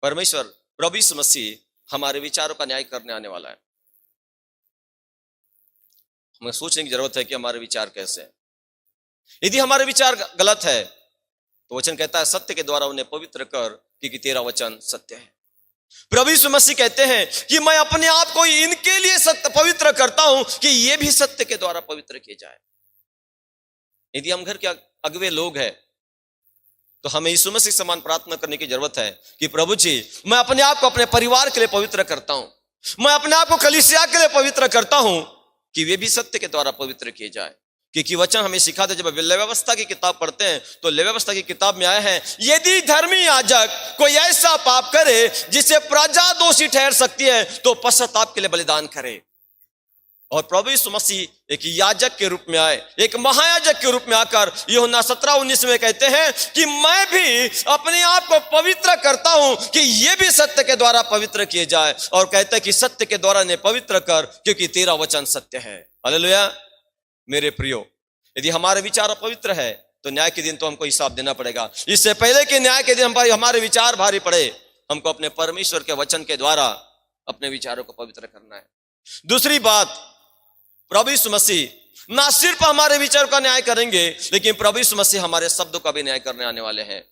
परमेश्वर प्रभु यीशु मसीह हमारे विचारों का न्याय करने आने वाला है। हमें सोचने की जरूरत है कि हमारे विचार कैसे हैं। यदि हमारे विचार गलत है तो वचन कहता है, सत्य के द्वारा उन्हें पवित्र कर, क्योंकि तेरा वचन सत्य है। प्रभु यीशु मसीह कहते हैं कि मैं अपने आप को इनके लिए सत्य पवित्र करता हूं कि ये भी सत्य के द्वारा पवित्र किए जाए। यदि हम घर के अगुवे लोग हैं तो हमें यीशु मसीह समान प्रार्थना करने की जरूरत है कि प्रभु जी, मैं अपने आप को अपने परिवार के लिए पवित्र करता हूं, मैं अपने आप को कलीसिया के लिए पवित्र करता हूं कि वे भी सत्य के द्वारा पवित्र किए जाए। क्योंकि वचन हमें सिखाते, जब लेवी व्यवस्था की किताब पढ़ते हैं तो लेवी व्यवस्था की किताब में आया है, यदि धर्मी याजक कोई ऐसा पाप करे जिसे प्रजा दोषी ठहर सकती है तो पश्चाताप के लिए बलिदान करे। और प्रभु यीशु मसीह एक याजक के रूप में आए, एक महायाजक के रूप में आकर यूहन्ना 17:19 में कहते हैं कि मैं भी अपने आप को पवित्र करता हूं कि ये भी सत्य के द्वारा पवित्र किए जाए। और कहते हैं कि सत्य के द्वारा ने पवित्र कर, क्योंकि तेरा वचन सत्य है। हालेलुया। मेरे प्रियो, यदि हमारे विचार अपवित्र है तो न्याय के दिन तो हमको हिसाब देना पड़ेगा। इससे पहले कि न्याय के दिन हमारे विचार भारी पड़े, हमको अपने परमेश्वर के वचन के द्वारा अपने विचारों को पवित्र करना है। दूसरी बात, प्रभु यीशु मसीह ना सिर्फ हमारे विचार का न्याय करेंगे, लेकिन प्रभु यीशु मसीह हमारे शब्दों का भी न्याय करने आने वाले हैं।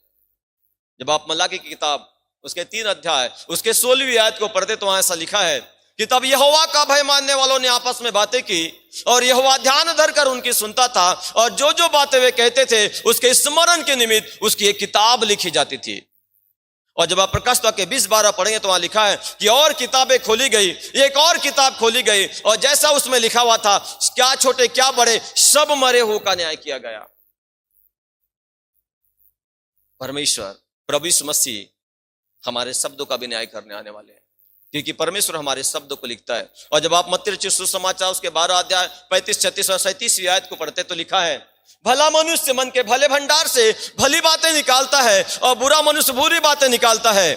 जब आप मलाकी की किताब उसके 3 अध्याय उसके 16वीं आयत को पढ़ते तो वहां ऐसा लिखा है कि तब यहोवा का भय मानने वालों ने आपस में बातें की और यहोवा ध्यान धरकर उनकी सुनता था, और जो जो बातें वे कहते थे उसके स्मरण के निमित्त उसकी एक किताब लिखी जाती थी। और जब आप प्रकाशित वाक्य 20:12 पढ़ेंगे तो वहां लिखा है कि और किताबें खोली गई, एक और किताब खोली गई, और जैसा उसमें लिखा हुआ था, क्या छोटे क्या बड़े सब मरे हो का न्याय किया गया। परमेश्वर प्रभु यीशु मसीह हमारे शब्दों का भी न्याय करने आने वाले हैं, क्योंकि परमेश्वर हमारे शब्दों को लिखता है। और जब आप मत्ती रचित सुसमाचार उसके 12 अध्याय 35, 36 और 37वीं आयत को पढ़ते तो लिखा है, भला मनुष्य मन के भले भंडार से भली बातें निकालता है और बुरा मनुष्य बुरी बातें निकालता है।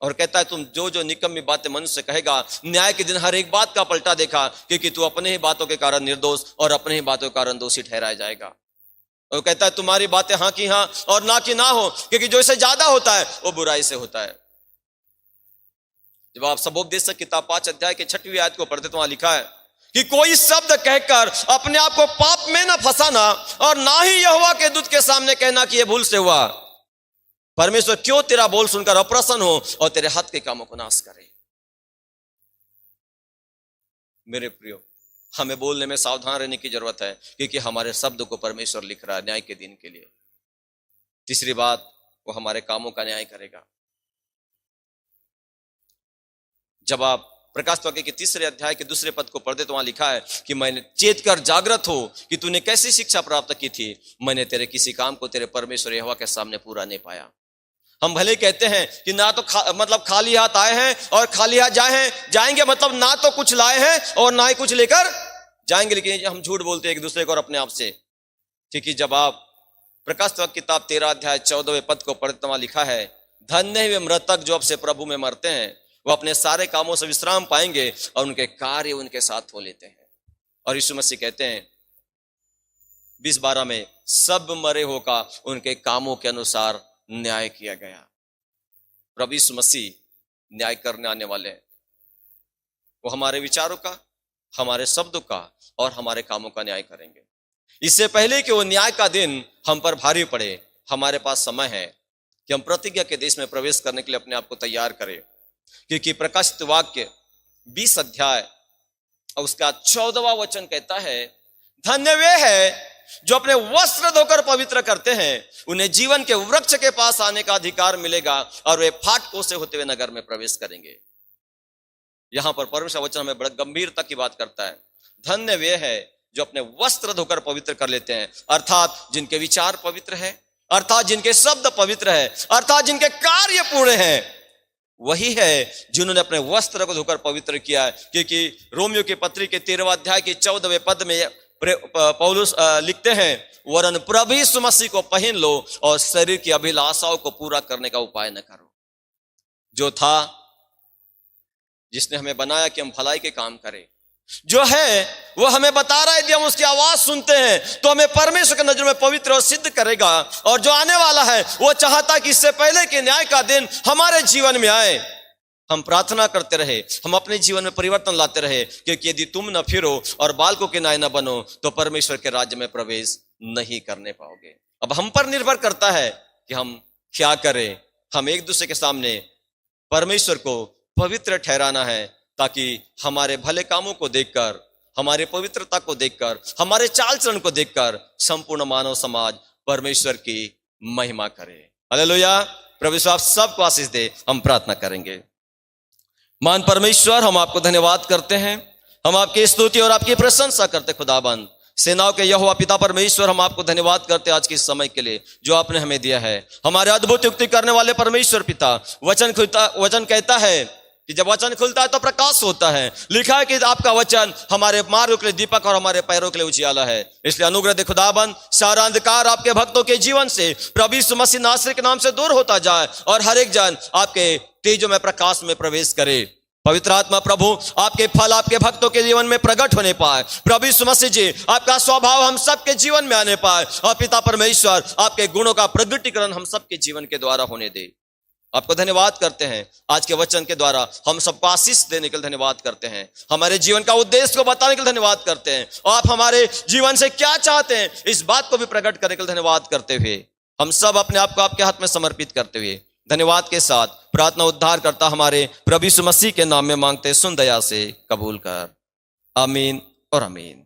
और कहता है, तुम जो जो निकम्मी बातें मनुष्य कहेगा, न्याय के दिन हर एक बात का पलटा देखा, क्योंकि तू अपने ही बातों के कारण निर्दोष और अपने ही बातों के कारण दोषी ठहराया जाएगा। और कहता है, तुम्हारी बातें हाँ की हाँ और ना की ना हो, क्योंकि जो इससे ज्यादा होता है वो बुराई से होता है। जब आप सबोपदेशक किताब 5 अध्याय के 6वीं आयत को पढ़ते तो वहां लिखा है कि कोई शब्द कहकर अपने आप को पाप में न फंसाना और ना ही यहोवा के दूत के सामने कहना कि यह भूल से हुआ। परमेश्वर क्यों तेरा बोल सुनकर अप्रसन्न हो और तेरे हाथ के कामों को नाश करे। मेरे प्रियो, हमें बोलने में सावधान रहने की जरूरत है, क्योंकि हमारे शब्द को परमेश्वर लिख रहा है न्याय के दिन के लिए। तीसरी बात, वो हमारे कामों का न्याय करेगा। जब आप प्रकाशित वाक्य के 3 अध्याय के 2 पद को पढ़ते तो वहां लिखा है कि मैंने चेत कर जागृत हो कि तूने कैसी शिक्षा प्राप्त की थी, मैंने तेरे किसी काम को तेरे परमेश्वर यहोवा के सामने पूरा नहीं पाया। हम भले कहते हैं कि ना तो मतलब खाली हाथ आए हैं और खाली हाथ जाएंगे, मतलब ना तो कुछ लाए हैं और ना ही कुछ लेकर जाएंगे, लेकिन हम झूठ बोलते हैं एक दूसरे को और अपने आप से। क्योंकि जब आप प्रकाशित वाक्य किताब 13 अध्याय 14वें पद को पढ़ते वहां लिखा है, धन्य वे मृतक जो अब से प्रभु में मरते हैं, वो अपने सारे कामों से विश्राम पाएंगे और उनके कार्य उनके साथ हो लेते हैं। और यीशु मसीह कहते हैं 20:12 में, सब मरे हो का उनके कामों के अनुसार न्याय किया गया। प्रभु यीशु मसीह न्याय करने आने वाले हैं। वो हमारे विचारों का, हमारे शब्दों का और हमारे कामों का न्याय करेंगे। इससे पहले कि वो न्याय का दिन हम पर भारी पड़े, हमारे पास समय है कि हम प्रतिज्ञा के देश में प्रवेश करने के लिए अपने आप को तैयार करें। क्योंकि प्रकाशित वाक्य 20 अध्याय और उसका 14वां वचन कहता है, धन्य वे है जो अपने वस्त्र धोकर पवित्र करते हैं, उन्हें जीवन के वृक्ष के पास आने का अधिकार मिलेगा और वे फाटकों से होते हुए नगर में प्रवेश करेंगे। यहां पर परमेश्वर वचन हमें बड़ा गंभीरता की बात करता है। धन्य वे है जो अपने वस्त्र धोकर पवित्र कर लेते हैं, अर्थात जिनके विचार पवित्र है, अर्थात जिनके शब्द पवित्र है, अर्थात जिनके कार्य पूर्ण हैं, वही है जिन्होंने अपने वस्त्र को धोकर पवित्र किया है। क्योंकि रोमियो के पत्री के 13वें अध्याय के 14वें पद में पौलुस लिखते हैं, वरन प्रभु यीशु मसीह को पहन लो और शरीर की अभिलाषाओं को पूरा करने का उपाय न करो। जो था, जिसने हमें बनाया कि हम भलाई के काम करें, जो है वो हमें बता रहा है, यदि हम उसकी आवाज सुनते हैं तो हमें परमेश्वर की नजर में पवित्र और सिद्ध करेगा। और जो आने वाला है वो चाहता कि इससे पहले कि न्याय का दिन हमारे जीवन में आए, हम प्रार्थना करते रहे, हम अपने जीवन में परिवर्तन लाते रहे। क्योंकि यदि तुम न फिरो और बालकों के न्याय न बनो तो परमेश्वर के राज्य में प्रवेश नहीं करने पाओगे। अब हम पर निर्भर करता है कि हम क्या करें। हम एक दूसरे के सामने परमेश्वर को पवित्र ठहराना है, ताकि हमारे भले कामों को देखकर, हमारे पवित्रता को देखकर, हमारे चाल चलन को देखकर संपूर्ण मानव समाज परमेश्वर की महिमा करे। हालेलुया। प्रभु आप सबको आशीष दे। हम प्रार्थना करेंगे। मान परमेश्वर, हम आपको धन्यवाद करते हैं, हम आपकी स्तुति और आपकी प्रशंसा करते खुदाबंद। सेनाओं के यहोवा पिता परमेश्वर, हम आपको धन्यवाद करते आज के समय के लिए जो आपने हमें दिया है। हमारे अद्भुत युक्ति करने वाले परमेश्वर पिता, वचन कहता है कि जब वचन खुलता है तो प्रकाश होता है। लिखा है कि आपका वचन हमारे मार्ग के लिए दीपक और हमारे पैरों के लिए उजियाला है। इसलिए अनुग्रह दे खुदाबंद, सारा अंधकार आपके भक्तों के जीवन से प्रभु यीशु मसीह नासरी के नाम से दूर होता जाए और हर एक जन आपके तेजों में प्रकाश में प्रवेश करे। पवित्र आत्मा प्रभु आपके फल आपके भक्तों के जीवन में प्रकट होने पाए। प्रभु यीशु मसीह जी, आपका स्वभाव हम सबके जीवन में आने पाए और पिता परमेश्वर आपके गुणों का प्रगटीकरण हम सबके जीवन के द्वारा होने दे। आपको धन्यवाद करते हैं, आज के वचन के द्वारा हम सबको आशीष देने के लिए धन्यवाद करते हैं, हमारे जीवन का उद्देश्य को बताने के लिए धन्यवाद करते हैं, और आप हमारे जीवन से क्या चाहते हैं इस बात को भी प्रकट करने के लिए धन्यवाद करते हुए हम सब अपने आप को आपके हाथ में समर्पित करते हुए धन्यवाद के साथ प्रार्थना उद्धार करता हमारे प्रभु यीशु मसीह के नाम में मांगते, सुन दया से कबूल कर। आमीन और आमीन।